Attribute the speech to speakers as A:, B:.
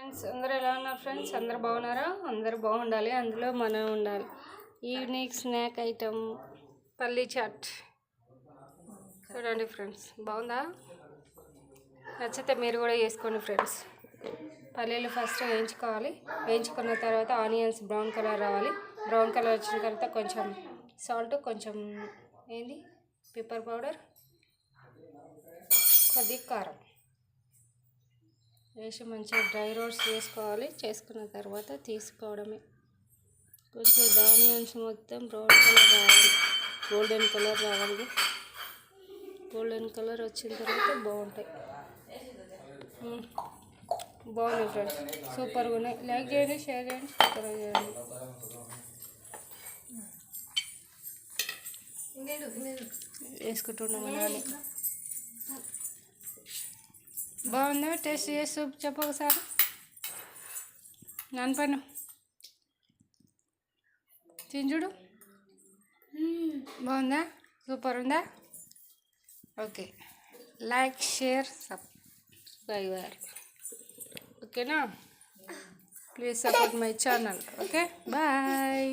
A: Friends అందరూ ఎలా ఉన్నారు ఫ్రెండ్స్? అందరూ బాగున్నారా? అందరూ బాగుండాలి, అందులో మనం ఉండాలి. ఈవినింగ్ స్నాక్ ఐటమ్ పల్లీ చాట్ చూడండి ఫ్రెండ్స్, బాగుందా? నచ్చితే మీరు కూడా చేసుకోండి ఫ్రెండ్స్. పల్లీలు ఫస్ట్ వేయించుకోవాలి. వేయించుకున్న తర్వాత ఆనియన్స్ బ్రౌన్ కలర్ రావాలి. బ్రౌన్ కలర్ వచ్చిన తర్వాత కొంచెం సాల్ట్, కొంచెం పెప్పర్ పౌడర్, కొద్దిగా కారం వేసి మంచిగా డ్రై రోస్ట్ చేసుకోవాలి. చేసుకున్న తర్వాత తీసుకోవడమే. కొంచెం ఆనియన్స్ మొత్తం బ్రౌన్ కలర్ రావాలి, గోల్డెన్ కలర్ రావాలి. గోల్డెన్ కలర్ వచ్చిన తర్వాత బాగుంటాయి. బాగున్నాయి ఫ్రెండ్స్, సూపర్గా ఉన్నాయి. లైక్ చేయండి, షేర్ చేయండి, సబ్స్క్రైబ్ చేయండి. వేసుకుంటున్నాము. బాగుందా? టేస్ట్ చేసి చెప్పు ఒకసారి. నాన్నపైన తింజుడు బాగుందా? సూపర్ ఉందా? Okay, like share subscriber. ఓకేనా? Please support my channel. Okay, bye.